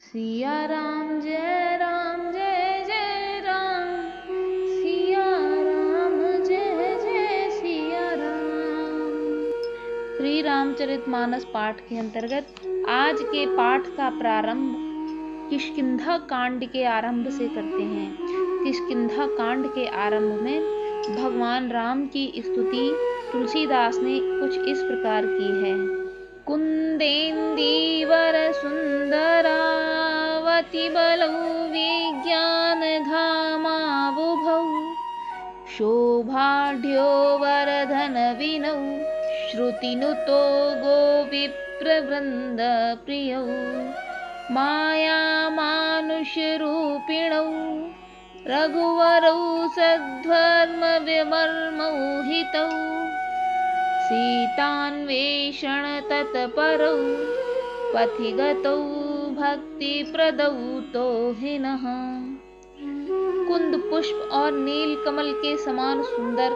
सिया राम जय जय राम, सिया राम जय जय सिया राम। श्री रामचरितमानस पाठ के अंतर्गत आज के पाठ का प्रारंभ किष्किंधा कांड के आरंभ से करते हैं। किष्किंधा कांड के आरंभ में भगवान राम की स्तुति तुलसीदास ने कुछ इस प्रकार की है। कुंदेन्दीवर सुंदरावति बलौ विज्ञान धामावुभौ, शोभाढ्यो वरधन विनौ, श्रुतिनुतो गोविप्रवृन्द प्रियौ, माया मानुषरूपिणौ, रघुवरौ सद्धर्म विमर्मौ हितौ, सीतान्वेषण तत्परौ, पथि गतौ भक्तिप्रदौ तोहिनः। कुंद पुष्प और नील कमल के समान सुंदर,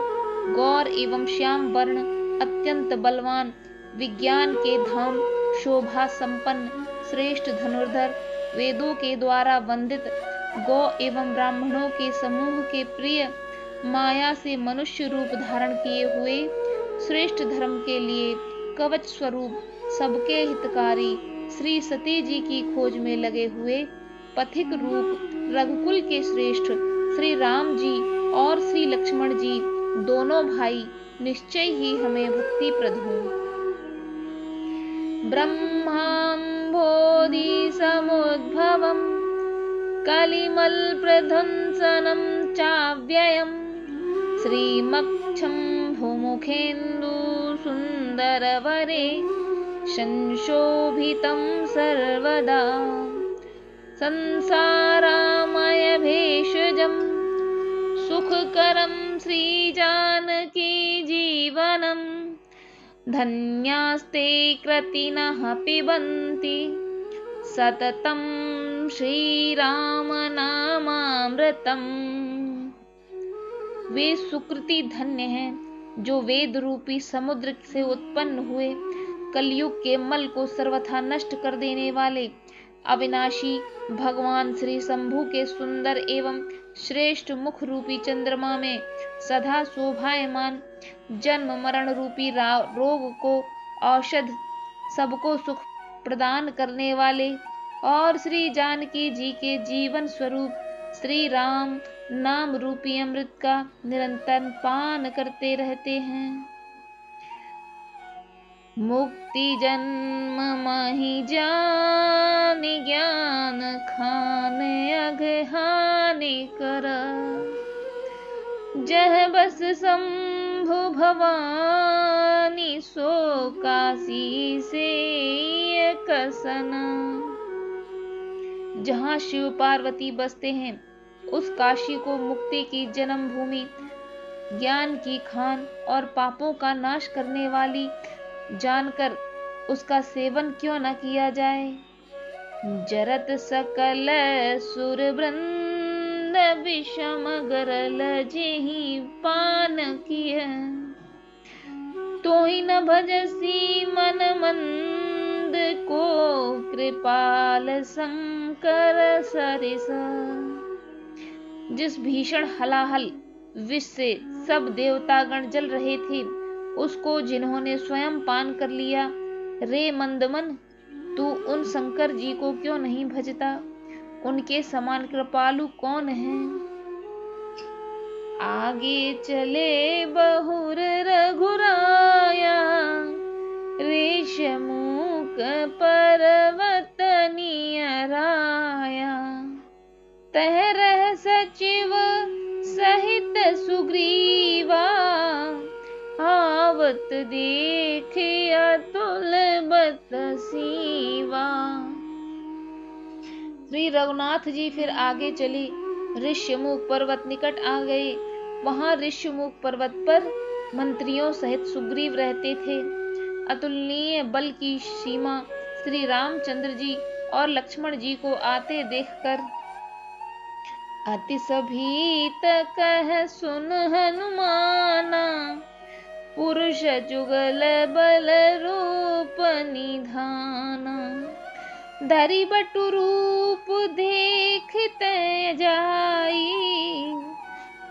गौर एवं श्याम वर्ण, अत्यंत बलवान, विज्ञान के धाम, शोभा संपन्न, श्रेष्ठ धनुर्धर, वेदों के द्वारा वंदित, गौ एवं ब्राह्मणों के समूह के प्रिय, माया से मनुष्य रूप धारण किए हुए, श्रेष्ठ धर्म के लिए कवच स्वरूप, सबके हितकारी, श्री सती जी की खोज में लगे हुए, पथिक रूप, रघुकुल के श्रेष्ठ श्री राम जी और श्री लक्ष्मण जी दोनों भाई निश्चय ही हमें भक्तिप्रद हों। ब्रह्माम्भोधि समुद्भवम् कलिमल प्रध्वंसनं चाव्ययम्, श्रीमक्षं भूमुखेन्दु सुन्दरवरे, संशोभितं सर्वदा, संसारामय भेषजं सुखकरं श्रीजानकी जीवनं, धन्यास्ते कृतिनः पिबन्ति सततं श्रीरामनामामृतम्। वे सुकृति धन्य हैं जो वेद रूपी समुद्र से उत्पन्न हुए, कलयुग के मल को सर्वथा नष्ट कर देने वाले, अविनाशी भगवान श्री शंभु के सुंदर एवं श्रेष्ठ मुख रूपी चंद्रमा में सदा शोभायमान, जन्म मरण रूपी रोग को औषध, सबको सुख प्रदान करने वाले और श्री जानकी जी के जीवन स्वरूप श्री राम नाम रूपी अमृत का निरंतर पान करते रहते हैं। मुक्ति जन्म महि जानि, ज्ञान खान अगहानि कर, जह बस शंभु भवानी, सो काशी से कसना। जहाँ शिव पार्वती बसते हैं उस काशी को मुक्ति की जन्म भूमि, ज्ञान की खान और पापों का नाश करने वाली जानकर उसका सेवन क्यों न किया जाए। जरत सकल सुर वृंद, विषम गरल जेहि पान किय, तोहि न भजसी मन मंद को, कृपाल शंकर सरिस। जिस भीषण हलाहल विष से सब देवतागण जल रहे थे, उसको जिन्होंने स्वयं पान कर लिया, रे मंदमन तू उन शंकर जी को क्यों नहीं भजता, उनके समान कृपालु कौन है। आगे चले बहुर रघुराया, रेशमूक पर्वत नियराया, तह रह सचिव सहित सुग्रीवा, आवत देखे अतुल बत सीवा। श्री रघुनाथ जी फिर आगे चले, ऋष्यमुख पर्वत निकट आ गए। वहां ऋष्यमुख पर्वत पर मंत्रियों सहित सुग्रीव रहते थे। अतुलनीय बल की सीमा श्री रामचंद्र जी और लक्ष्मण जी को आते देखकर अति सभीत कह सुन हनुमाना, पुरुष जुगल बल रूप निधाना। धरि बटु रूप देखते जाई,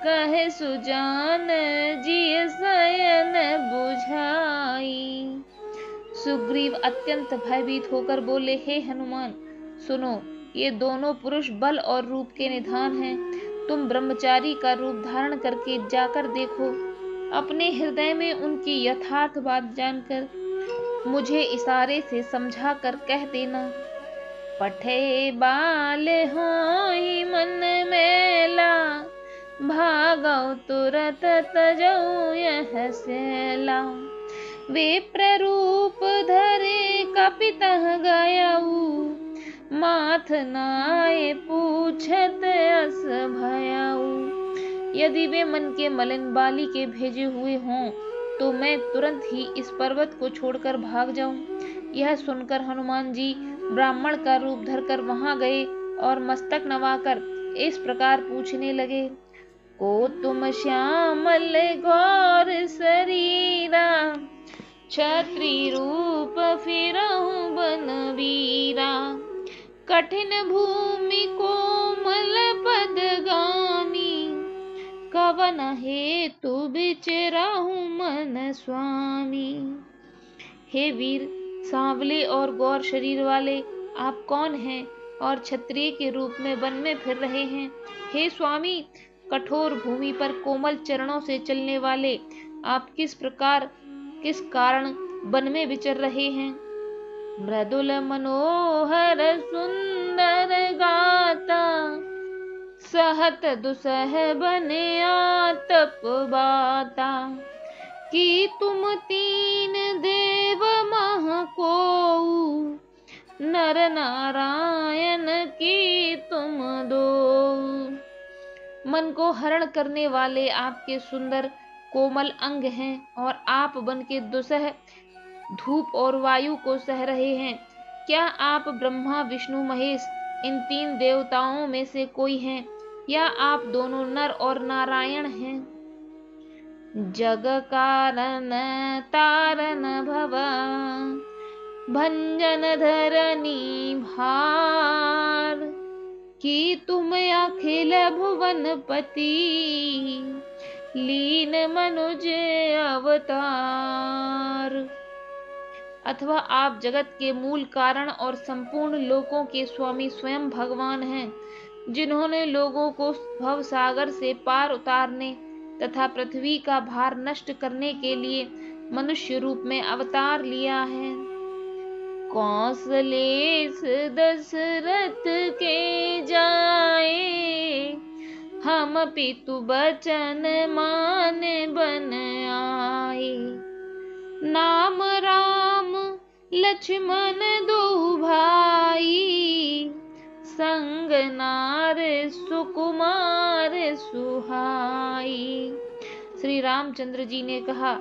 कहे सुजान जिय शयन बुझाई। सुग्रीव अत्यंत भयभीत होकर बोले, हे हनुमान सुनो, ये दोनों पुरुष बल और रूप के निधान हैं। तुम ब्रह्मचारी का रूप धारण करके जाकर देखो। अपने हृदय में उनकी यथार्थ बात जानकर मुझे इशारे से समझा कर कह देना। पठे बाल होई मन मेला, भागौ तुरत तजौ यह सेला। वे प्ररूप धरे कपितः गयऊ, माथ नाय पूछत अस भयऊ। यदि वे मन के मलिन बाली के भेजे हुए हों तो मैं तुरंत ही इस पर्वत को छोड़कर भाग जाऊं। यह सुनकर हनुमान जी ब्राह्मण का रूप धरकर वहां गए और मस्तक नवाकर इस प्रकार पूछने लगे। को तुम श्यामल गौर शरीरा, क्षत्रि रूप फिरहु बनवीरा। कठिन भूमि कोमल पदगामी, कवन हेतु बिचरहु मन स्वामी। हे वीर, सांवले और गौर शरीर वाले आप कौन हैं और क्षत्रिय के रूप में वन में फिर रहे हैं? हे स्वामी, कठोर भूमि पर कोमल चरणों से चलने वाले आप किस कारण वन में विचर रहे हैं? मृदुल मनोहर सुंदर गाता, सहत दुसह बने आतप बाता। कि तुम तीन देव मह कोऊ, नर नारायण की तुम दो। मन को हरण करने वाले आपके सुंदर कोमल अंग हैं और आप बन के दुसह धूप और वायु को सह रहे हैं। क्या आप ब्रह्मा विष्णु महेश इन तीन देवताओं में से कोई हैं, या आप दोनों नर और नारायण हैं? जग कारण तारन भवा, भंजन धरनी भार। कि तुम अखिल भुवन पति, लीन मनुज अवतार। अथवा आप जगत के मूल कारण और संपूर्ण लोकों के स्वामी स्वयं भगवान हैं, जिन्होंने लोगों को भव सागर से पार उतारने तथा पृथ्वी का भार नष्ट करने के लिए मनुष्य रूप में अवतार लिया है। कौशलेश दशरथ के जाए, हम पितु बचन मान बन आए। नाम राम लक्ष्मण दो भाई, संग नार सुकुमार सुहाई। श्री रामचंद्र जी ने कहा,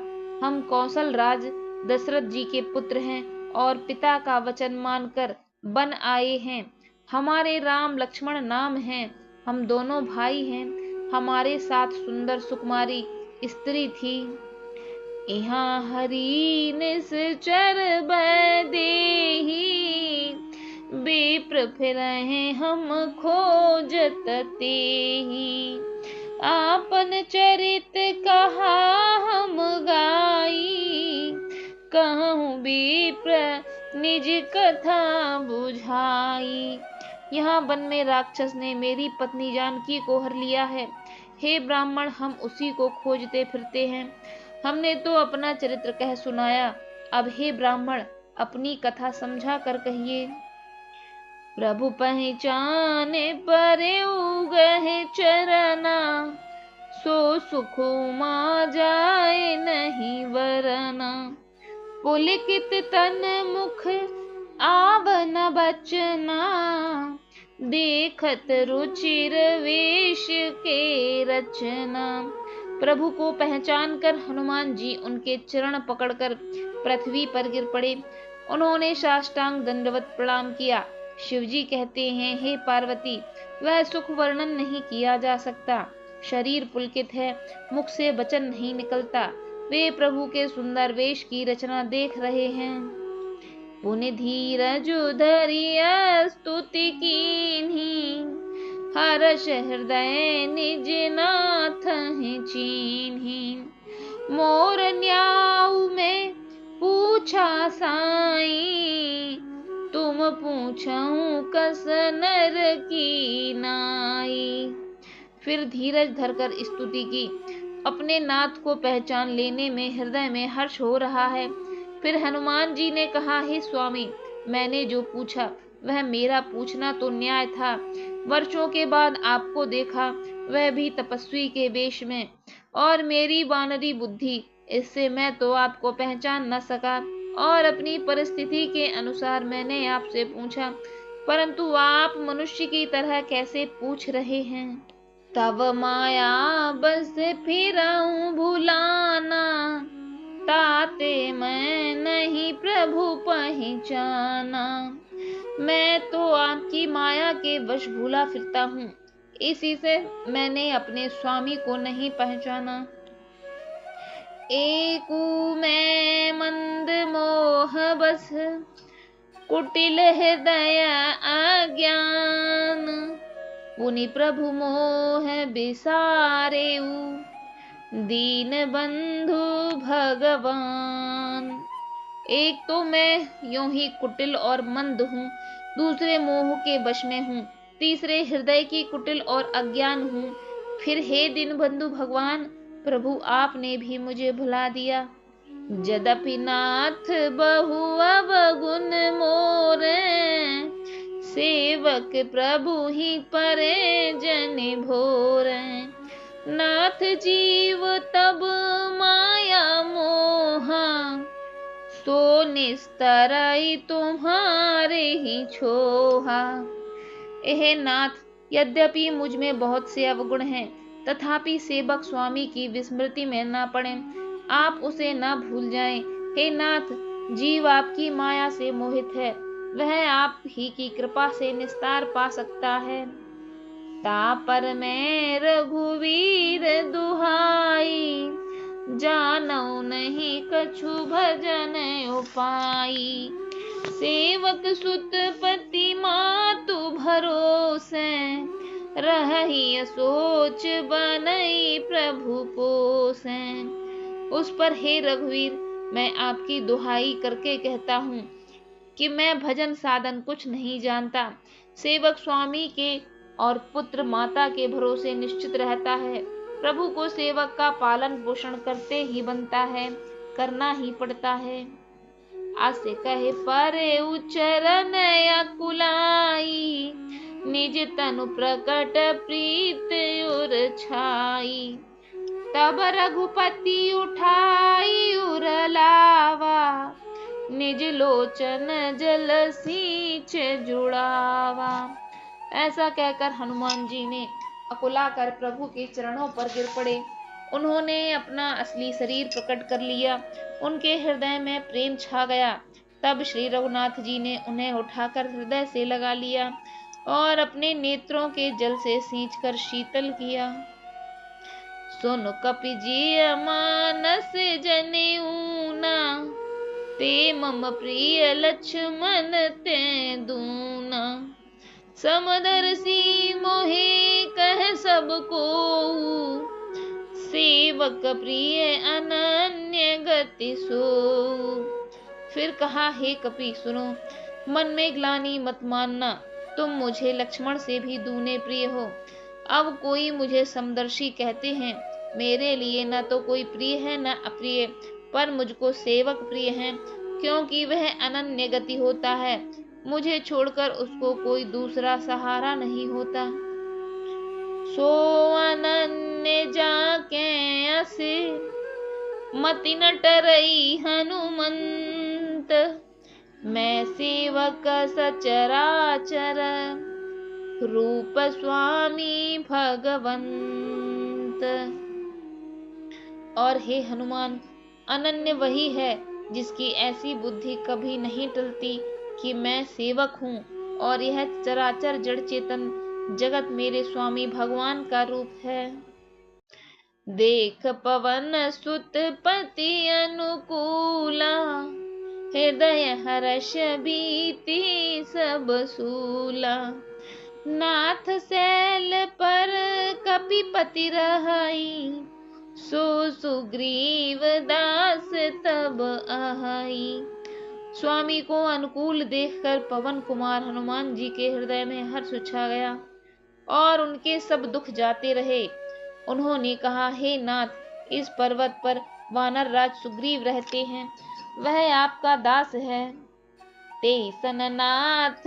हम कौशल राज दशरथ जी के पुत्र हैं और पिता का वचन मानकर बन आए हैं। हमारे राम लक्ष्मण नाम हैं, हम दोनों भाई हैं। हमारे साथ सुंदर सुकुमारी स्त्री थी। यहाँ हरि निश्चर देही, विप्र फिरहि हम खोजत तेहि। आपन चरित कहा हम गाई, कहूँ विप्र निज कथा बुझाई। यहाँ वन में राक्षस ने मेरी पत्नी जानकी को हर लिया है। हे ब्राह्मण, हम उसी को खोजते फिरते हैं। हमने तो अपना चरित्र कह सुनाया, अब हे ब्राह्मण अपनी कथा समझा कर कहिए। प्रभु पहचाने परे उगहे चरना, सो सुख मा जाए नहीं वरना। पुलकित तन मुख आवन बचना, देखत रुचिर वेश के रचना। प्रभु को पहचान कर हनुमान जी उनके चरण पकड़कर पृथ्वी पर गिर पड़े। उन्होंने साष्टांग दंडवत प्रणाम किया। शिवजी कहते हैं, हे पार्वती, वह सुख वर्णन नहीं किया जा सकता। शरीर पुलकित है, मुख से वचन नहीं निकलता। वे प्रभु के सुंदर वेश की रचना देख रहे हैं। पुनि धीरज धरिय स्तुति कीन्ही, हर्ष हृदय निज नाथ चीन्ही। मोर न्याऊ में पूछा साई, तुम पूछऊं कस नर की नाई। फिर धीरज धरकर स्तुति की। अपने नाथ को पहचान लेने में हृदय में हर्ष हो रहा है। फिर हनुमान जी ने कहा, हे स्वामी, मैंने जो पूछा वह मेरा पूछना तो न्याय था। वर्षों के बाद आपको देखा, वह भी तपस्वी के वेश में, और मेरी वानरी बुद्धि, इससे मैं तो आपको पहचान न सका, और अपनी परिस्थिति के अनुसार मैंने आपसे पूछा, परंतु आप मनुष्य की तरह कैसे पूछ रहे हैं। तब माया बस फिरऊं भुलाना, ताते मैं नहीं प्रभु पहचाना। मैं तो आपकी माया के वश भूला फिरता हूँ, इसी से मैंने अपने स्वामी को नहीं पहचाना। एकू मैं मंद मोह बस, कुटिल हृदय अज्ञान, पुनि प्रभु मोह बिसारेऊ, दीन बंधु भगवान। एक तो मैं यूं ही कुटिल और मंद हूँ, दूसरे मोह के वश में हूँ, तीसरे हृदय की कुटिल और अज्ञान हूँ। फिर हे दीन बंधु भगवान, प्रभु आपने भी मुझे भुला दिया। यद्यपि नाथ बहु अवगुण मोरे, सेवक प्रभु ही परे जन भोरे। नाथ जीव तब माया मोहा, सो निस्तरई तुम्हारे ही छोहा। हे नाथ, यद्यपि मुझ में बहुत से अवगुण हैं, तथापि सेवक स्वामी की विस्मृति में न पड़े, आप उसे न भूल जाएं। हे नाथ, जीव आपकी माया से मोहित है, वह आप ही की कृपा से निस्तार पा सकता है। तापर मैं रघुवीर दुहाई, जानऊ नहीं कछु भजन उपाई। सेवक सुत पति मातु भरोसे, रही सोच बनई प्रभु पोसे। उस पर हे रघुवीर, मैं आपकी दुहाई करके कहता हूँ कि मैं भजन साधन कुछ नहीं जानता। सेवक स्वामी के और पुत्र माता के भरोसे निश्चित रहता है। प्रभु को सेवक का पालन पोषण करते ही बनता है, करना ही पड़ता है। आसे कहे परे उच्चरण अकुलाई, निज तनु प्रकट प्रीत उर छाई। तब रघुपति उठाई उर लावा, निज लोचन जल सींच जुड़ावा। ऐसा कहकर हनुमान जी ने अकुलाकर प्रभु के चरणों पर गिर पड़े। उन्होंने अपना असली शरीर प्रकट कर लिया। उनके हृदय में प्रेम छा गया। तब श्री रघुनाथ जी ने उन्हें उठाकर हृदय से लगा लिया और अपने नेत्रों के जल से सींचकर शीतल किया। सुन कपि जी मानस जनेऊना, ते मम प्रिय लक्ष्मण ते दूना। समदर्शी मोहे कह सब को, सेवक प्रिय अनन्य गति सो। फिर कहा, हे कपि सुनो, मन में ग्लानि मत मानना, तुम मुझे लक्ष्मण से भी दूने प्रिय हो। अब कोई मुझे समदर्शी कहते हैं, मेरे लिए न तो कोई प्रिय है न अप्रिय, पर मुझको सेवक प्रिय है, क्योंकि वह अनन्य गति होता है। मुझे छोड़कर उसको कोई दूसरा सहारा नहीं होता। सो अनन्य जाके असे, मति न टरई हनुमंत। मैं सेवक सचराचर, रूप स्वामी भगवंत। और हे हनुमान, अनन्य वही है जिसकी ऐसी बुद्धि कभी नहीं टलती कि मैं सेवक हूँ और यह चराचर जड़ चेतन जगत मेरे स्वामी भगवान का रूप है। देख पवन सुत पति अनुकूला, हृदय हर्ष भीति सब सूला। नाथ सैल पर कपिपति रहाई, सो सुग्रीव दास तब आहाई। स्वामी को अनुकूल देखकर पवन कुमार हनुमान जी के हृदय में हर्ष छा गया और उनके सब दुख जाते रहे। उन्होंने कहा, हे नाथ, इस पर्वत पर वानर राज सुग्रीव रहते हैं, वह आपका दास है। ते सननाथ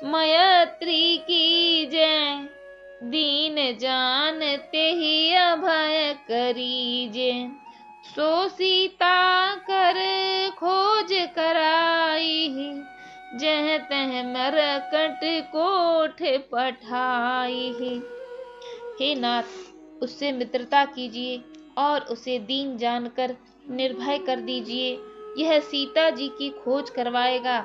मयत्री की जय, दीन जानते ही अभय करीजे। सो सीता कर खोज कराई, जह तह मरकट कोठ पठाई। हे नाथ, उससे मित्रता कीजिए और उसे दीन जानकर निर्भय कर दीजिए। यह सीता जी की खोज करवाएगा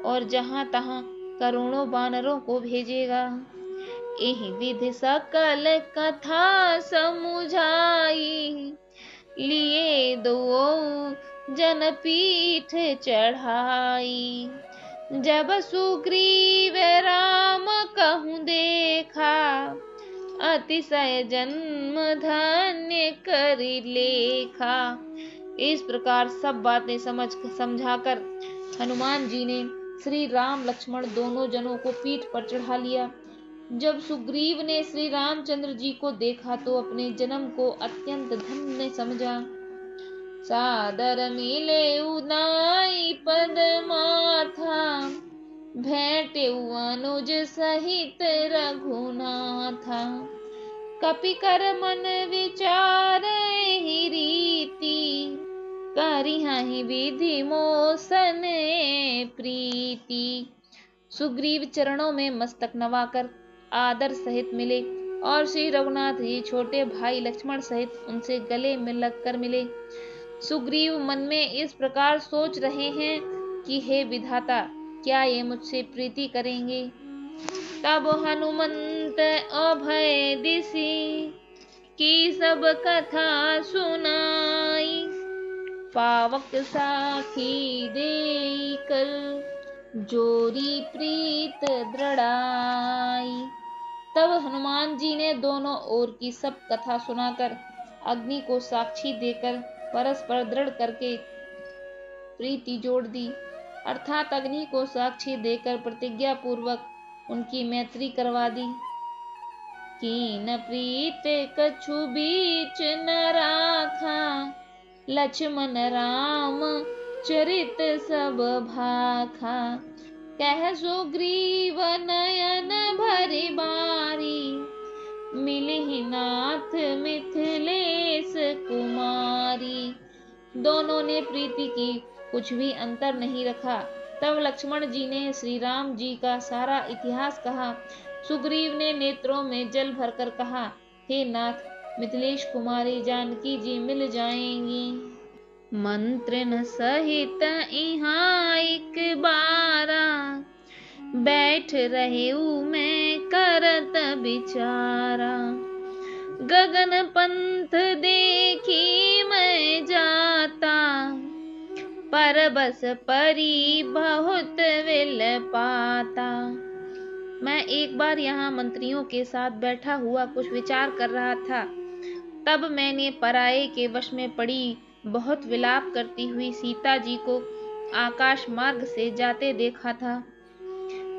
और जहाँ तहाँ करोड़ों वानरों को भेजेगा। एहि विधि सकल कथा समुझाई, लिए दो जन पीठ चढ़ाई। जब सुग्रीव राम कहूँ देखा, अतिशय जन्म धन्य कर लेखा। इस प्रकार सब बातें समझाकर हनुमान जी ने श्री राम लक्ष्मण दोनों जनों को पीठ पर चढ़ा लिया। जब सुग्रीव ने श्री रामचंद्र जी को देखा तो अपने जन्म को अत्यंत धन्य समझा। सादर मिले उदाई पद माथा, भेंटे अनुज सहित रघुनाथा। कपि कर मन विचार ही रीति, करिहहि विधि मोसन प्रीति। सुग्रीव चरणों में मस्तक नवाकर आदर सहित मिले और श्री रघुनाथ जी छोटे भाई लक्ष्मण सहित उनसे गले में लगकर मिले। सुग्रीव मन में इस प्रकार सोच रहे हैं कि हे विधाता, क्या ये मुझसे प्रीति करेंगे। तब हनुमंत अभय दिसी, की सब कथा सुनाई। पावक साखी देई कर, जोरी प्रीत दृढ़ाई। तब हनुमान जी ने दोनों ओर की सब कथा सुनाकर अग्नि को साक्षी देकर परस्पर दृढ़ करके प्रीति जोड़ दी, अर्थात अग्नि को साक्षी देकर प्रतिज्ञा पूर्वक उनकी मैत्री करवा दी। कीन प्रीत कछु बीच न राखा, लक्ष्मण राम चरित सब भाखा। कह सुग्रीव नयन भरि बारी, मिलहि नाथ मिथिलेश कुमारी। दोनों ने प्रीति की कुछ भी अंतर नहीं रखा। तब लक्ष्मण जी ने श्री राम जी का सारा इतिहास कहा। सुग्रीव ने नेत्रों में जल भरकर कहा, हे नाथ, मिथिलेश कुमारी जानकी जी मिल जाएंगी। मंत्रिन सहित इहाँ एक बारा, बैठ रहे मैं करत विचारा। गगन पंथ देखी मैं जाता, पर बस परी बहुत विल पाता। मैं एक बार यहाँ मंत्रियों के साथ बैठा हुआ कुछ विचार कर रहा था, तब मैंने पराये के वश में पड़ी बहुत विलाप करती हुई सीता जी को आकाश मार्ग से जाते देखा था।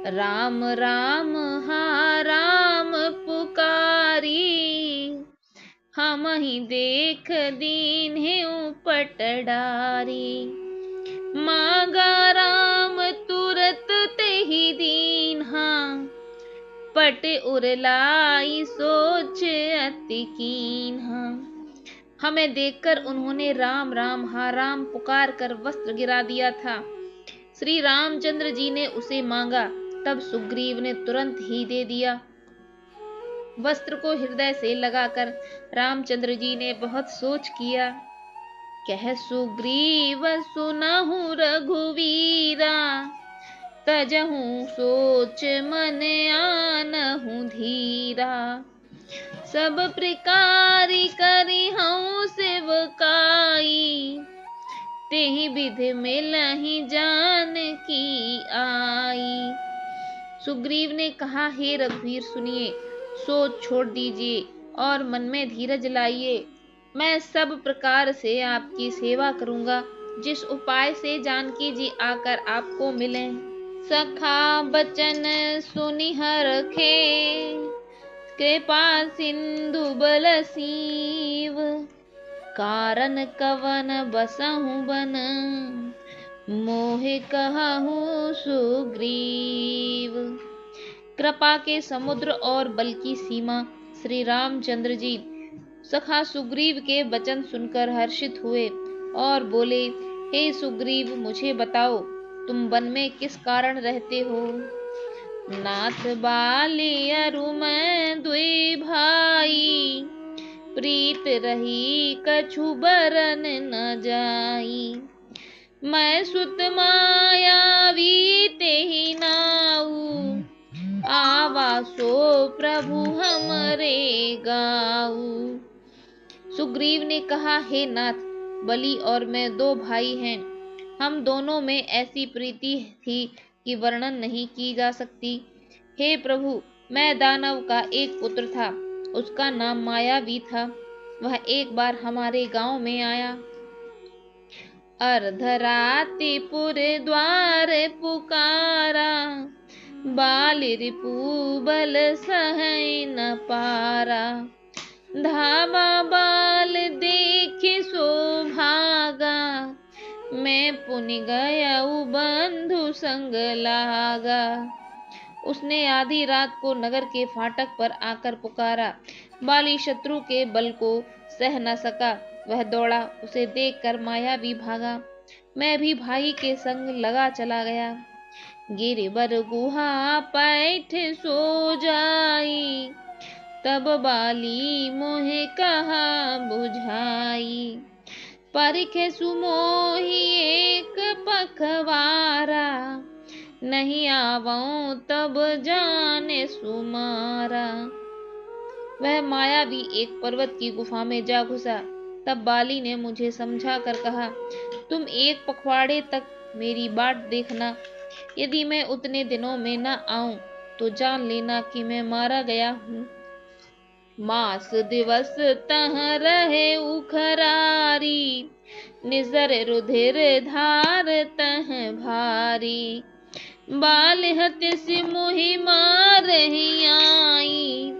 राम राम हा राम पुकारी, हम ही देख दीन पट डारी। मांगा राम तुरत ते ही दीन, पट उरलाई सोच अति कीन। हमें देखकर उन्होंने राम राम हा राम पुकार कर वस्त्र गिरा दिया था। श्री रामचंद्र जी ने उसे मांगा, तब सुग्रीव ने तुरंत ही दे दिया। वस्त्र को हृदय से लगाकर रामचंद्र जी ने बहुत सोच किया। कह सुग्रीव सुनहु रघुवीरा, तजहु सोच मन आनहु धीरा। सब प्रकार करिहु सेवकाई, ते ही विधि मिलहि जानकी आई। सुग्रीव ने कहा, हे रघुवीर सुनिए, सोच छोड़ दीजिए और मन में धीरज लाइए। मैं सब प्रकार से आपकी सेवा करूंगा, जिस उपाय से जानकी जी आकर आपको मिलें। सखा बचन सुनि हरखे, कृपा सिंधु बलसीव। कारण कवन बसहु बन, मोहि कहहु सुग्रीव। कृपा के समुद्र और बल की सीमा श्री रामचंद्र जी सखा सुग्रीव के वचन सुनकर हर्षित हुए और बोले, हे सुग्रीव, मुझे बताओ, तुम वन में किस कारण रहते हो। नाथ बाली अरु मैं दुई भाई, प्रीत रही कछु बरन न जाई। मैं सुत मायावी तेहि नाऊ, आवा सो प्रभु हमरे गाऊ। सुग्रीव ने कहा, हे नाथ, बलि और मैं 2 भाई हैं। हम दोनों में ऐसी प्रीति थी कि वर्णन नहीं की जा सकती। हे प्रभु, मैं दानव का एक पुत्र था, उसका नाम मायावी था। वह एक बार हमारे गांव में आया। अर्धरातिपुर द्वार पुकारा, बाल रिपु बल सहै न पारा। धावा बाल देखे सो भागा, मैं पुनि गयउ बंधु संग लागा। उसने आधी रात को नगर के फाटक पर आकर पुकारा। बाली शत्रु के बल को सह न सका, वह दौड़ा, उसे देखकर मायावी भागा। मैं भी भाई के संग लगा चला गया। गिरिबर गुहा पैठ सो जाई, तब बाली मोहे कहा बुझाई। परिखे सुमोही एक पखवारा, नहीं आवऊं तब जाने सुमारा। वह मायावी एक पर्वत की गुफा में जा घुसा। तब बाली ने मुझे समझा कर कहा, तुम 1 पखवाड़े तक मेरी बाट देखना। यदि मैं उतने दिनों में न आऊं तो जान लेना कि मैं मारा गया हूँ। मास दिवस तह रहे उखरारी, निजर रुधिर धार तह भारी। बाल हति मोहि मारहि आई,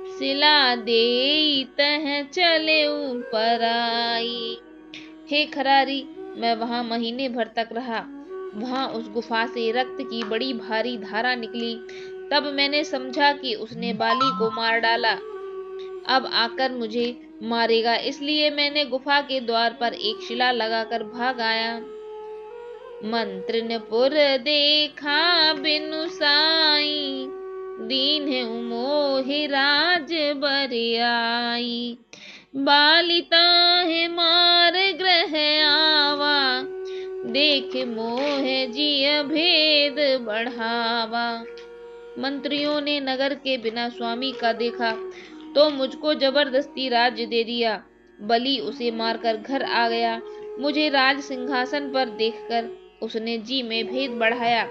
सिला देई तह चले पराई। हे खरारी, मैं वहां महीने भर तक रहा। वहां उस गुफा से रक्त की बड़ी भारी धारा निकली। तब मैंने समझा कि उसने बाली को मार डाला, अब आकर मुझे मारेगा। इसलिए मैंने गुफा के द्वार पर एक शिला लगाकर भाग आया। मंत्रिनपुर देखा बिनु साई, दीन्ह मोहि राज बरियाई। बाली ताहि मार ग्रह आवा, देख मोह जिय भेद बढ़ावा। मंत्रियों ने नगर के बिना स्वामी का देखा तो मुझको जबरदस्ती राज्य दे दिया। बलि उसे मारकर घर आ गया। मुझे राज सिंहासन पर देखकर उसने जी में भेद बढ़ाया,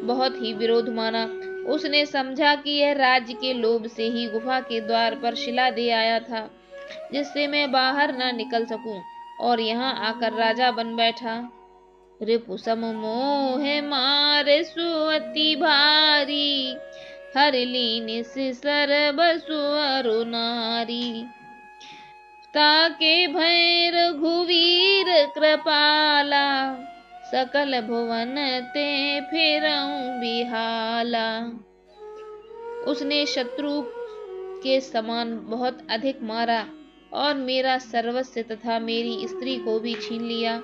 बहुत ही विरोध माना। उसने समझा कि यह राज्य के लोभ से ही गुफा के द्वार पर शिला दे आया था, जिससे मैं बाहर न निकल सकूं, और यहाँ आकर राजा बन बैठा। रिपु सम मोह मार सुअति भारी, हर लीन सिसर बसु अरु नारी। ताके भय रघुवीर कृपाला, सकल भुवन ते फिरऊं बिहाला। उसने शत्रु के समान बहुत अधिक मारा और मेरा सर्वस्व तथा मेरी स्त्री को भी छीन लिया।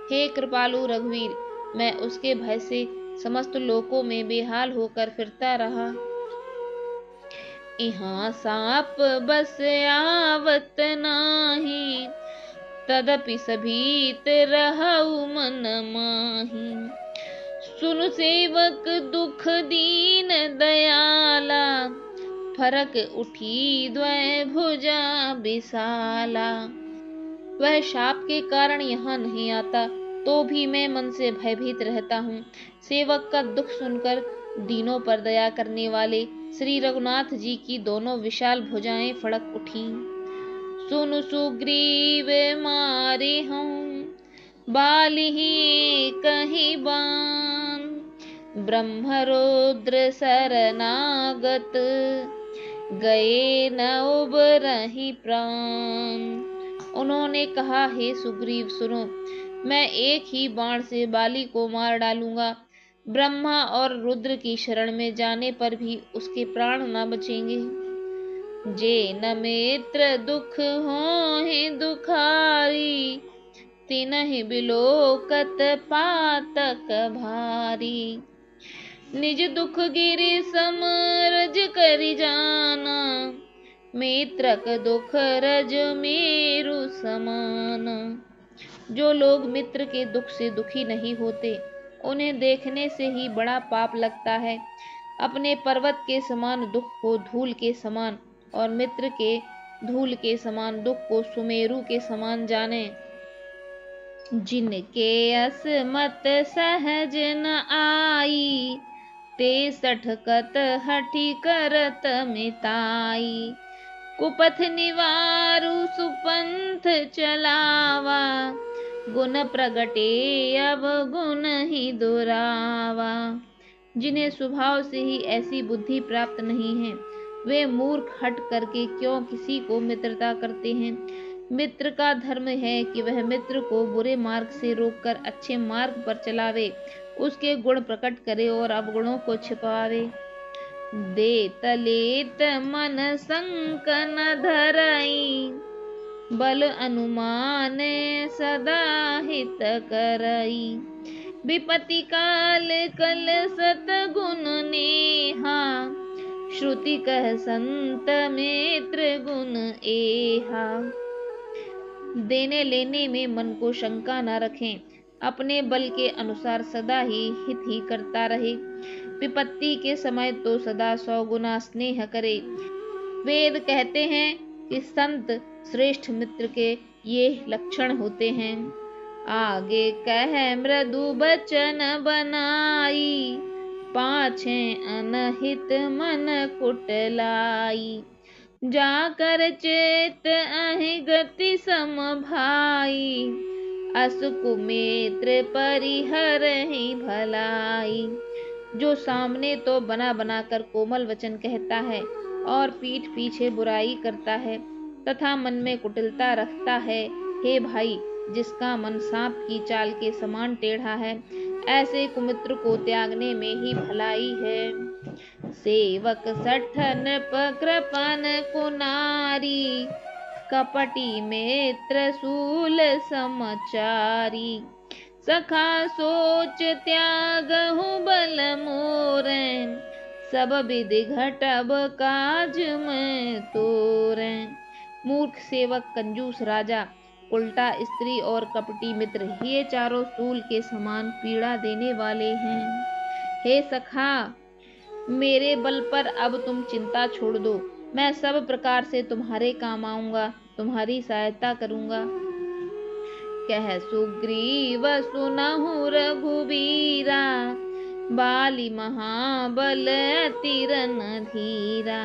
हे कृपालु रघुवीर, मैं उसके भय से समस्त लोकों में बेहाल होकर फिरता रहा। इहाँ साप बस आवत नाही, तदपि सभीत रहउ मन माही। सुनु सेवक दुख दीन दयाला, फरक उठी द्वय भुजा विशाला। वह शाप के कारण यहाँ नहीं आता, तो भी मैं मन से भयभीत रहता हूँ। सेवक का दुख सुनकर दीनों पर दया करने वाले श्री रघुनाथ जी की दोनों विशाल भुजाएं फड़क उठी। सुन सुग्रीव मारे हूँ बालिही कहीं बान, ब्रह्मरुद्र शरणागत गए न उबरहि प्राण। उन्होंने कहा, हे सुग्रीव सुनो, मैं एक ही बाण से बाली को मार डालूंगा। ब्रह्मा और रुद्र की शरण में जाने पर भी उसके प्राण न बचेंगे। जे न मित्र दुख होहि दुखारी, तिनहि बिलोकत पातक भारी। निज दुख गिरि समरज करि जाना, मित्रक दुख रज मेरु समान। जो लोग मित्र के दुख से दुखी नहीं होते, उन्हें देखने से ही बड़ा पाप लगता है। अपने पर्वत के समान दुख को धूल के समान और मित्र के धूल के समान दुख को सुमेरु के समान जाने। जिनके असमत सहज न आई, ते सठकत हठी करत मिताई। कुपथ निवारु सुपंथ चलावा, गुण प्रगटे अब गुण ही दुरावा। जिन्हें स्वभाव से ही ऐसी बुद्धि प्राप्त नहीं है, वे मूर्ख हट करके क्यों किसी को मित्रता करते हैं। मित्र का धर्म है कि वह मित्र को बुरे मार्ग से रोककर अच्छे मार्ग पर चलावे, उसके गुण प्रकट करे और अवगुणों को छिपावे। देत लेत मन संक न धरई, बल अनुमान सदा हित करई। विपत्ति काल कल सत गुण नेहा, श्रुति कह संत मित्र गुण एहा। देने लेने में मन को शंका न रखें, अपने बल के अनुसार सदा ही हित ही करता रहे। विपत्ति के समय तो सदा 100 गुना स्नेह करे। वेद कहते हैं कि संत श्रेष्ठ मित्र के ये लक्षण होते हैं। आगे कह मृदु बचन बनाई, पाछे अनहित मन कुटलाई। जाकर चेत अहि गति सम भाई, अस कुमित्र परिहरहि भलाई। जो सामने तो बना बना कर कोमल वचन कहता है और पीठ पीछे बुराई करता है तथा मन में कुटिलता रखता है, हे भाई, जिसका मन सांप की चाल के समान टेढ़ा है, ऐसे कुमित्र को त्यागने में ही भलाई है। सेवक सठन कृपन कुनारी, कपटी मित्र सूल समाचारी। सखा सोच त्यागहु बल मोरे, सब विधि घटब काज में तोरे। मूर्ख सेवक, कंजूस राजा, उल्टा स्त्री और कपटी मित्र, ये चारों सूल के समान पीड़ा देने वाले हैं। हे सखा, मेरे बल पर अब तुम चिंता छोड़ दो। मैं सब प्रकार से तुम्हारे काम आऊंगा, तुम्हारी सहायता करूंगा। कह सुग्रीव सुनहु रघुबीरा, बाली महाबल अति रणधीरा।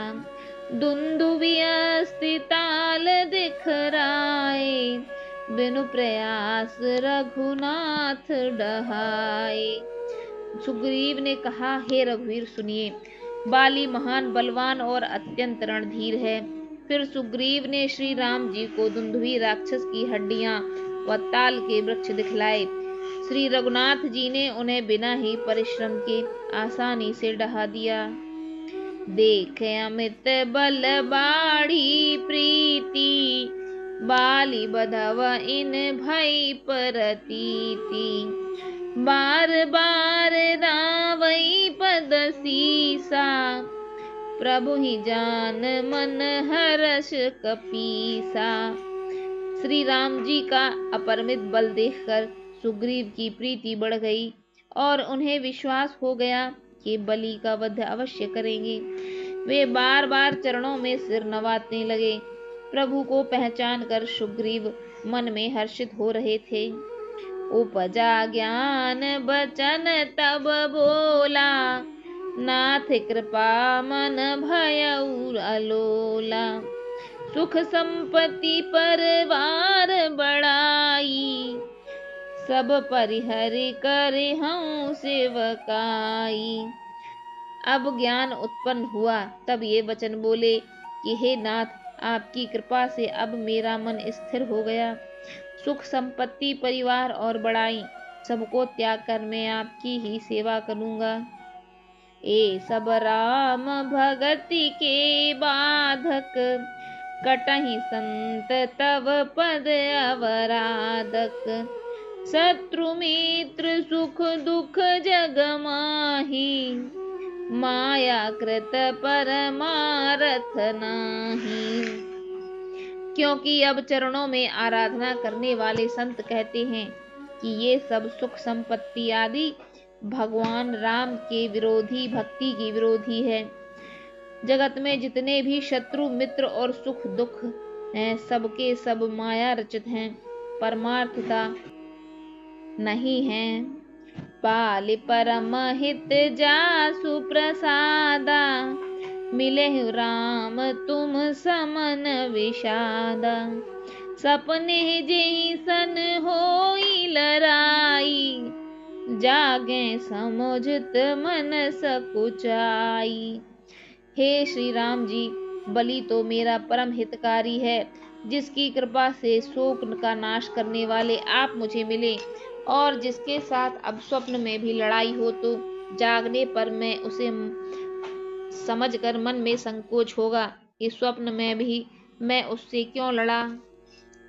दुंदुभि अस्ति ताल दिखराए, बिनु प्रयास रघुनाथ डहाए। सुग्रीव ने कहा, हे रघुवीर सुनिए, बाली महान बलवान और अत्यंत रणधीर है। फिर सुग्रीव ने श्री राम जी को दुंदुभि राक्षस की हड्डियां व ताल के वृक्ष दिखलाए। श्री रघुनाथ जी ने उन्हें बिना ही परिश्रम के आसानी से डहा दिया। देख अमित बल बाढ़ी प्रीति, बाली बधव इन भई परतीति। बार बार रावई पद सीसा, प्रभु ही जान मन हर्ष कपीसा। श्री राम जी का अपरिमित बल देखकर सुग्रीव की प्रीति बढ़ गई और उन्हें विश्वास हो गया कि बलि का वध अवश्य करेंगे। वे बार बार चरणों में सिर नवाने लगे। प्रभु को पहचान कर सुग्रीव मन में हर्षित हो रहे थे। उपजा ज्ञान बचन तब बोला, नाथ कृपा मन भयउ अलोला। सुख संपत्ति परवार बढ़ाई, सब परिहरि करे हूँ सेवकाई। अब ज्ञान उत्पन्न हुआ, तब ये वचन बोले कि हे नाथ, आपकी कृपा से अब मेरा मन स्थिर हो गया। सुख संपत्ति परिवार और बढ़ाई, सबको त्याग कर मैं आपकी ही सेवा करूँगा। ए सब राम भगति के बाधक, कटहि संत तव पद अवराधक। शत्रु मित्र सुख दुख जग माही, माया कृत परमारथ नाही। क्योंकि अब चरणों में आराधना करने वाले संत कहते हैं कि ये सब सुख संपत्ति आदि भगवान राम के विरोधी, भक्ति की विरोधी है। जगत में जितने भी शत्रु मित्र और सुख दुख हैं, सबके सब माया रचित हैं, परमार्थता नहीं है। पालि परम हित जासु प्रसादा, मिले राम तुम समन विषादा। सपने जेहि सन होई लराई, जागे समुझत मन सकुचाई। हे श्री राम जी, बलि तो मेरा परम हितकारी है, जिसकी कृपा से शोक का नाश करने वाले आप मुझे मिले, और जिसके साथ अब स्वप्न में भी लड़ाई हो तो जागने पर मैं उसे समझकर मन में संकोच होगा कि स्वप्न में भी मैं उससे क्यों लड़ा।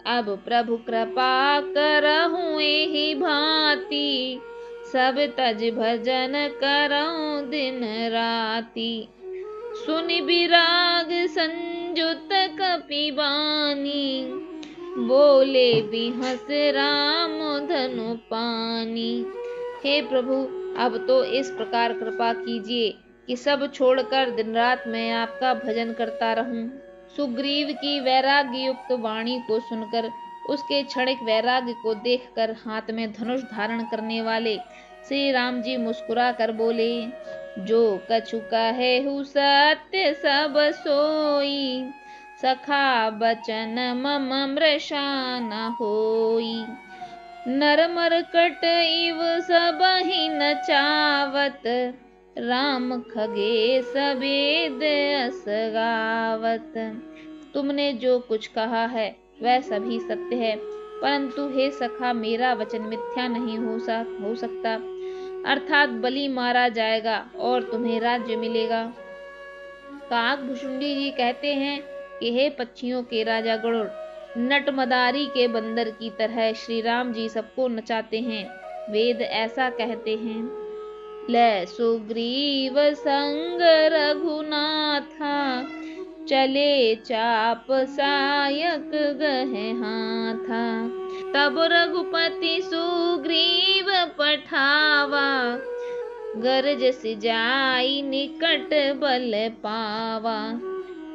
अब प्रभु कृपा करहूँ एहि भांति, सब तज भजन करऊँ दिन राति। सुनि विराग संजुत कपिबानी, बोले बिहस राम धनु पानी। हे प्रभु, अब तो इस प्रकार कृपा कीजिए कि सब छोड़कर दिन रात मैं आपका भजन करता रहूं। सुग्रीव की वैराग्य युक्त वाणी को सुनकर, उसके क्षणिक वैराग्य को देखकर हाथ में धनुष धारण करने वाले श्री राम जी मुस्कुरा कर बोले, जो कछु कहेहु सत्य सब सोई, सखा बचन मम मृषा न होई। नर मरकट इव सबहि नचावत, राम खगेश वेद अस गावत। तुमने जो कुछ कहा है वह सभी सत्य है, परंतु हे सखा, मेरा वचन मिथ्या नहीं हो सकता। अर्थात बलि मारा जाएगा और तुम्हें राज्य मिलेगा। काकभुशुंडी जी कहते हैं कि हे पक्षियों के राजा गरुड़, नटमदारी के बंदर की तरह श्री राम जी सबको नचाते हैं। वेद ऐसा कहते हैं, ले सुग्रीव संग रघुनाथा, चले चाप सायक गहे हाथा। तब रघुपति सुग्रीव पठावा, गरज सिजाई निकट बल पावा।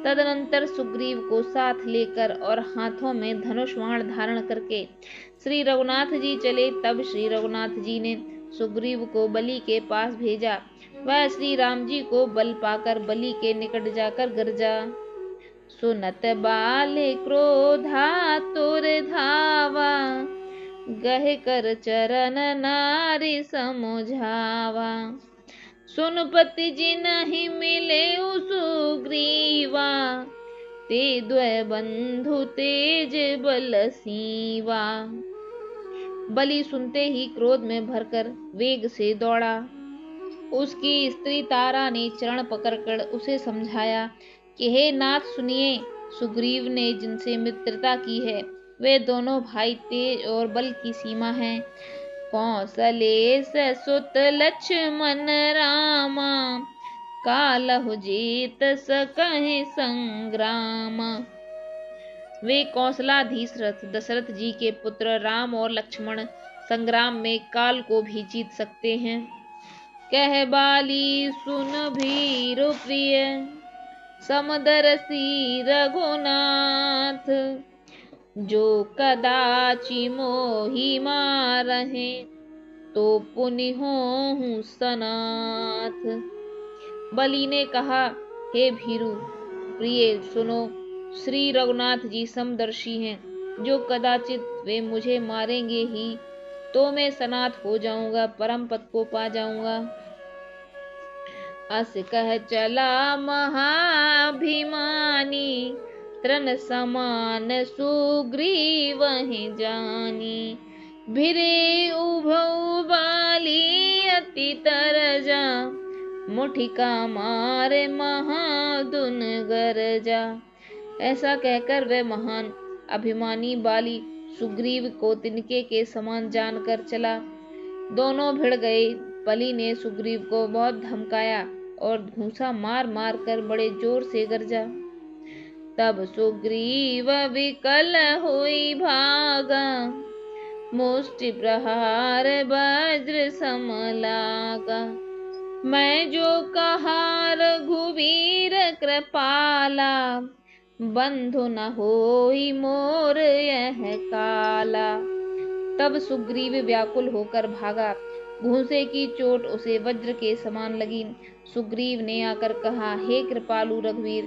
तदनंतर सुग्रीव को साथ लेकर और हाथों में धनुष बाण धारण करके श्री रघुनाथ जी चले। तब श्री रघुनाथ जी ने सुग्रीव को बलि के पास भेजा। वह श्री राम जी को बल पाकर बलि के निकट जाकर गरजा, सुनत बाल क्रोधा तुर धावा, गहे कर चरण नारी समुझावा। सुनपति जिनहि मिले सुग्रीवा, ते द्वय बंधु तेज बल सीवा। बलि सुनते ही क्रोध में भरकर वेग से दौड़ा। उसकी स्त्री तारा ने चरण पकड़कर उसे समझाया कि हे नाथ सुनिए, सुग्रीव ने जिनसे मित्रता की है वे दोनों भाई तेज और बल की सीमा हैं। कौशलेश सुत लक्ष्मण रामा, कालहु जीत सकहि संग्रामा। वे कौशलाधीश दशरथ जी के पुत्र राम और लक्ष्मण संग्राम में काल को भी जीत सकते हैं। कह बाली सुन भीरु प्रिय, समदरसी रघुनाथ। जो कदाचि मोहि मारहे, तो पुनि होहूँ सनाथ। बलि ने कहा, हे भीरु प्रिय सुनो, श्री रघुनाथ जी समदर्शी हैं। जो कदाचित वे मुझे मारेंगे ही तो मैं सनाथ हो जाऊंगा, परम पद को पा जाऊंगा। अस कह चला महाभिमानी, तृण समान सुग्रीव जानी। भिरे उभौ बाली अति तरजा, मुठिका मारे महादुन गरजा। ऐसा कहकर वह महान अभिमानी बाली सुग्रीव को तिनके के समान जानकर चला। दोनों भिड़ गए। बलि ने सुग्रीव को बहुत धमकाया और घूंसा मार मार कर बड़े जोर से गरजा। तब सुग्रीव विकल हुई भागा, मुष्टि प्रहार वज्र सम लागा। मैं जो कहा रघुवीर कृपाला, बंधु न होई मोर यह काला। तब सुग्रीव व्याकुल होकर भागा। घूंसे की चोट उसे वज्र के समान लगी। सुग्रीव ने आकर कहा, हे कृपालु रघुवीर,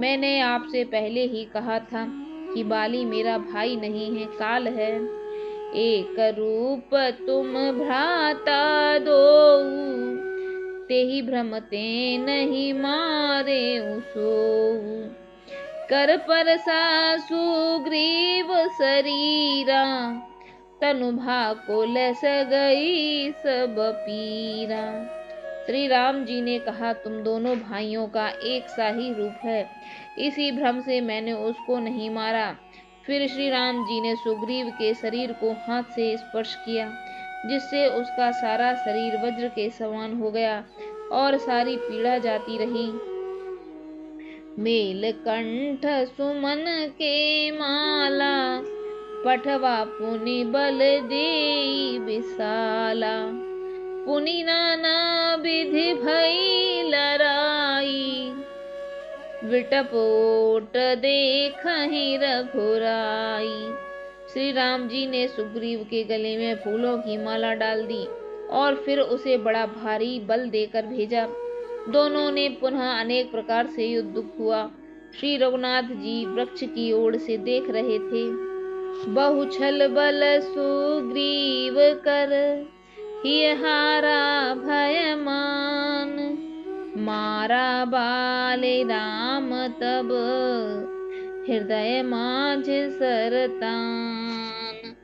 मैंने आपसे पहले ही कहा था कि बाली मेरा भाई नहीं है, काल है। एक रूप तुम भ्राता दोऊ, तेहि भ्रम ते नहीं मारे सोऊ। कर परसा सुग्रीव शरीरा, तनु भाकुल गई सब पीरा। श्री राम जी ने कहा, तुम दोनों भाइयों का एक सा ही रूप है, इसी भ्रम से मैंने उसको नहीं मारा। फिर श्री राम जी ने सुग्रीव के शरीर को हाथ से स्पर्श किया, जिससे उसका सारा शरीर वज्र के समान हो गया और सारी पीड़ा जाती रही। मेल कंठ सुमन के माला, पठवा पुनि बल देई विशाला। पुनि नाना विधि भई लड़ाई, विटप ओट देखहि रघुराई। श्री राम जी ने सुग्रीव के गले में फूलों की माला डाल दी और फिर उसे बड़ा भारी बल देकर भेजा। दोनों ने पुनः अनेक प्रकार से युद्ध हुआ। श्री रघुनाथ जी वृक्ष की ओर से देख रहे थे। बहु छल बल सुग्रीव कर, हिय हारा भय मान। मारा बाले राम तब, हृदय माझ सरतान।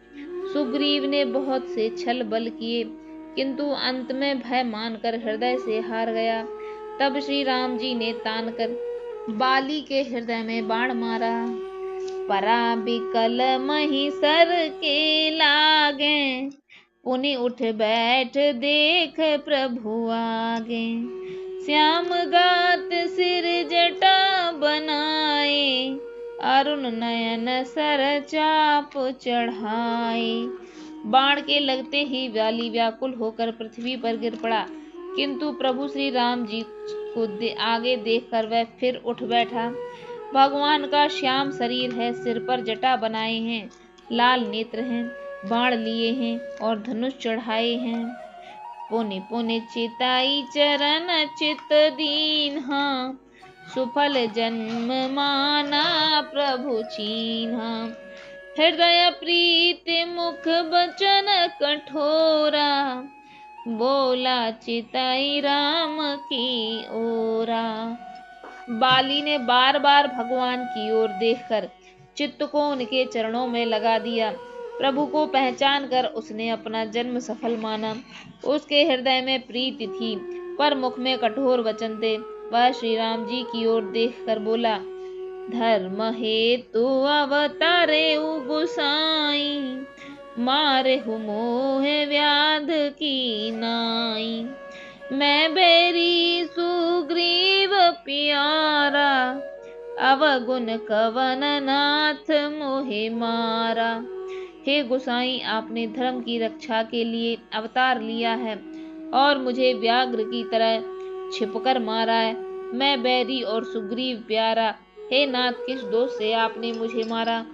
सुग्रीव ने बहुत से छल बल किए, किंतु अंत में भय मानकर हृदय से हार गया। तब श्री राम जी ने तान कर बाली के हृदय में बाण मारा। परा बिकल मही सर के लागे, पुनि उठ बैठ देख प्रभु आगे। श्याम गात सिर जटा बनाए, अरुण नयन सर चाप चढ़ाए। बाण के लगते ही बाली व्याकुल होकर पृथ्वी पर गिर पड़ा, किंतु प्रभु श्री राम जी को आगे देखकर वह फिर उठ बैठा। भगवान का श्याम शरीर है, सिर पर जटा बनाए हैं, लाल नेत्र हैं, बाण लिए हैं और धनुष चढ़ाए हैं। पुनि पुनि चिताई चरण चित दीन्हा, सुफल जन्म माना प्रभु चीन्हा। हृदय प्रीति मुख बचन कठोरा, बोला चिताई राम की ओरा। बाली ने बार बार भगवान की ओर देखकर चित्त को उनके चरणों में लगा दिया। प्रभु को पहचान कर उसने अपना जन्म सफल माना। उसके हृदय में प्रीति थी, पर मुख में कठोर वचन थे। वह श्री राम जी की ओर देखकर बोला, धर्म हेतु अवतारे गोसाई, मारे हु मोह व्याध की नाई। मैं बैरी सुग्रीव प्यारा, अवगुण कवन नाथ मोहे मारा। हे गोसाई, आपने धर्म की रक्षा के लिए अवतार लिया है और मुझे व्याघ्र की तरह छिपकर मारा है। मैं बैरी और सुग्रीव प्यारा, हे नाथ, किस दोष से आपने मुझे मारा?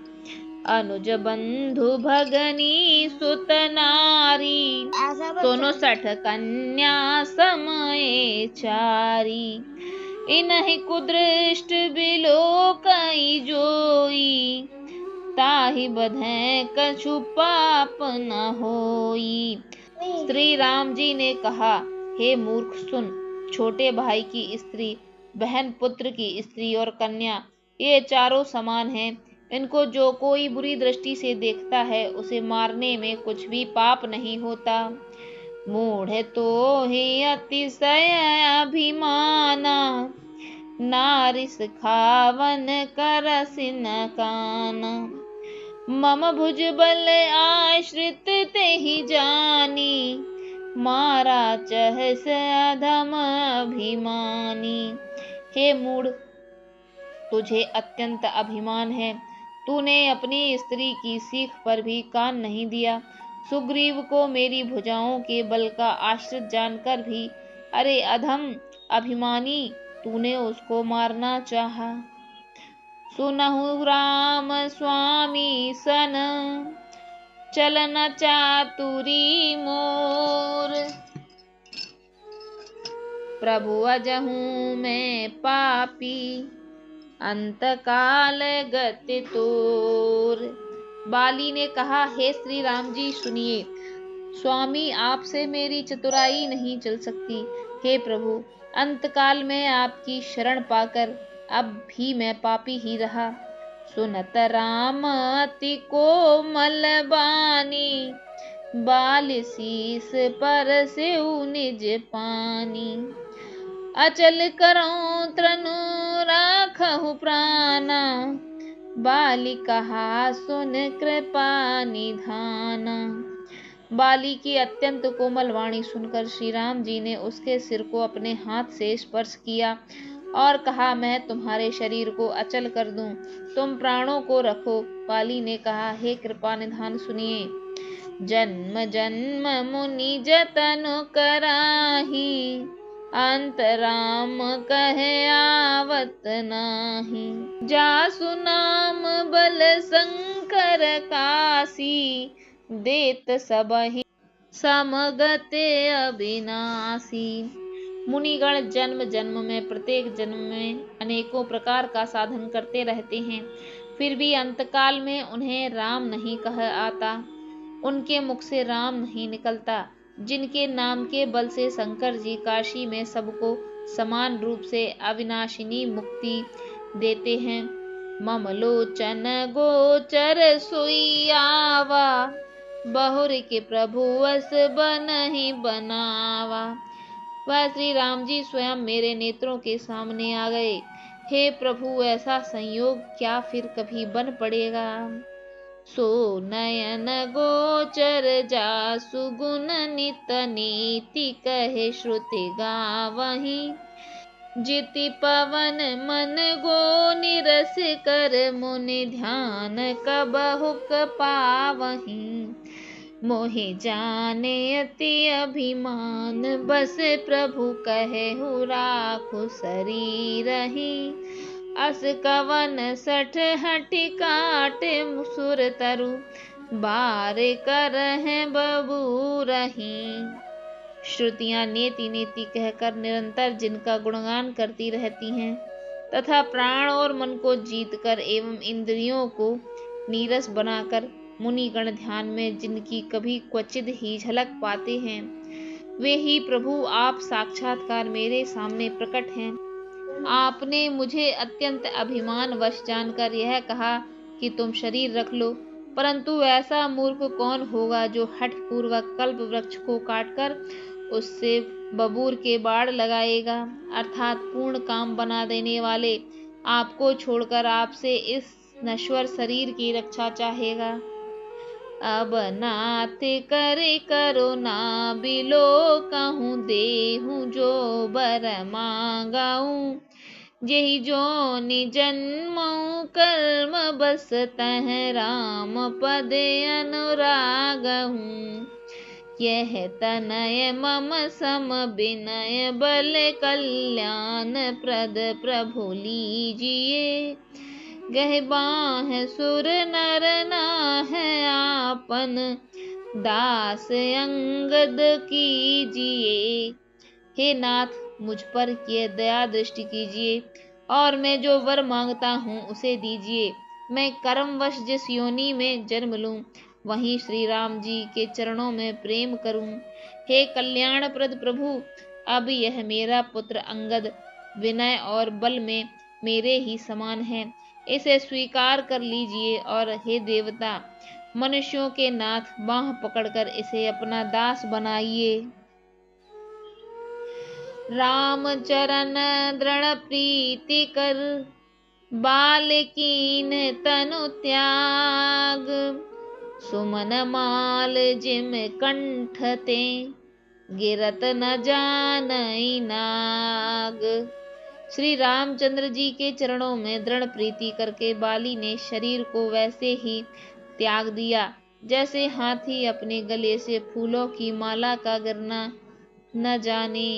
अनुज बंधु भगनी सुत नारी, 59 कन्या समय चारी। इन्हीं कुदृष्ट बिलोकई जोई, ताहि बधै कछु पाप न होई। श्री राम जी ने कहा, हे मूर्ख सुन, छोटे भाई की स्त्री, बहन पुत्र की स्त्री और कन्या, ये चारों समान हैं। इनको जो कोई बुरी दृष्टि से देखता है, उसे मारने में कुछ भी पाप नहीं होता। मूढ़ तो ही अतिशय अभिमाना, नारिस खावन करसि न काना। मम भुज बल आश्रित तेहि जानी, मारा चहस अधम अभिमानी। हे मूढ़, तुझे अत्यंत अभिमान है, तूने अपनी स्त्री की सीख पर भी कान नहीं दिया। सुग्रीव को मेरी भुजाओं के बल का आश्रित जानकर भी, अरे अधम अभिमानी, तूने उसको मारना चाहा। सुनहु राम स्वामी सन, चलन चातुरी मोर। प्रभु अजहूँ मैं पापी, अंत काल गति तोर। बाली ने कहा, हे श्री राम जी सुनिए, स्वामी आपसे मेरी चतुराई नहीं चल सकती। हे प्रभु, अंतकाल में आपकी शरण पाकर अब भी मैं पापी ही रहा। सुनत राम अति कोमल बानी, बाल शीस पर सेउ निज पानी। अचल करऊं तनु राखहु प्राणा, बाली कहा सुन कृपा निधाना। बाली की अत्यंत कोमल वाणी सुनकर श्री राम जी ने उसके सिर को अपने हाथ से स्पर्श किया और कहा, मैं तुम्हारे शरीर को अचल कर दूं, तुम प्राणों को रखो। बाली ने कहा, हे कृपा निधान सुनिए, जन्म जन्म मुनि जतन कराही, अंत राम कहे आवत नाही। जासु नाम बल शंकर कासी, देत सबहि समगते अविनाशी। मुनिगण जन्म जन्म में, प्रत्येक जन्म में अनेकों प्रकार का साधन करते रहते हैं, फिर भी अंतकाल में उन्हें राम नहीं कहा आता, उनके मुख से राम नहीं निकलता। जिनके नाम के बल से शंकर जी काशी में सबको समान रूप से अविनाशिनी मुक्ति देते हैं। मम लोचन गोचर सोई आवा, बहुर के प्रभु अस बनहि बनावा। वह श्री राम जी स्वयं मेरे नेत्रों के सामने आ गए। हे प्रभु, ऐसा संयोग क्या फिर कभी बन पड़ेगा। सो नयन गोचर जासु गुण नित नीति, कहे श्रुति गावहीं। जिति पवन मन गो निरस कर, मुनि ध्यान कबहुक पावहीं। मोहि जाने अति अभिमान, बस प्रभु कहे हु राखु शरीरहि। अस कवन 60 काट मुसुर तरु, बार करहैं बबूरही। श्रुतियाँ नेति नेति कहकर निरंतर जिनका गुणगान करती रहती हैं, तथा प्राण और मन को जीतकर एवं इंद्रियों को नीरस बनाकर मुनिगण ध्यान में जिनकी कभी क्वचित ही झलक पाते हैं, वे ही प्रभु आप साक्षात्कार मेरे सामने प्रकट हैं। आपने मुझे अत्यंत अभिमान वश जानकर यह कहा कि तुम शरीर रख लो, परंतु ऐसा मूर्ख कौन होगा जो हठ पूर्वक कल्प वृक्ष को काटकर उससे बबूर के बाढ़ लगाएगा। अर्थात पूर्ण काम बना देने वाले आपको छोड़कर आपसे इस नश्वर शरीर की रक्षा चाहेगा। अब नाथ करे करो ना बिलो, कहूँ देहूँ जो बर मांगाऊँ। जेहि जोनि जन्मऊँ कर्म बस, तह राम पद अनुरागहूँ। यह तनय मम सम विनय, बल कल्याण प्रद प्रभु लीजिए। गह बाह सुर नर नाहै आपन, दास अंगद कीजिए। हे नाथ, मुझ पर ये दया दृष्टि कीजिए और मैं जो वर मांगता हूँ उसे दीजिए। मैं कर्मवश जिस योनि में जन्म लूं, वहीं श्री राम जी के चरणों में प्रेम करूं। हे कल्याणप्रद प्रभु, अब यह मेरा पुत्र अंगद विनय और बल में मेरे ही समान है, इसे स्वीकार कर लीजिए। और हे देवता, मनुष्यों के नाथ, बाँह पकड़कर इसे अपना दास बनाइए। राम चरण दृढ़ प्रीति कर, बालकीन तनु त्याग। सुमन माल जिम कंठ ते, गिरत न जानई नाग। श्री रामचंद्र जी के चरणों में दृढ़ प्रीति करके बाली ने शरीर को वैसे ही त्याग दिया जैसे हाथी अपने गले से फूलों की माला का गिरना न जाने।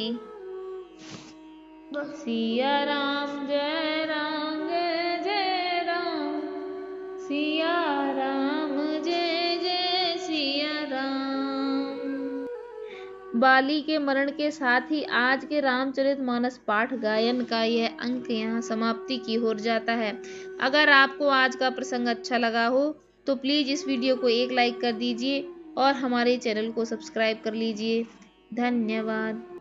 सिया राम जय राम, सिया राम जय जय सिया राम। बाली के मरण के साथ ही आज के रामचरितमानस पाठ गायन का यह अंक यहाँ समाप्ति की ओर जाता है। अगर आपको आज का प्रसंग अच्छा लगा हो तो प्लीज़ इस वीडियो को एक लाइक कर दीजिए और हमारे चैनल को सब्सक्राइब कर लीजिए। धन्यवाद।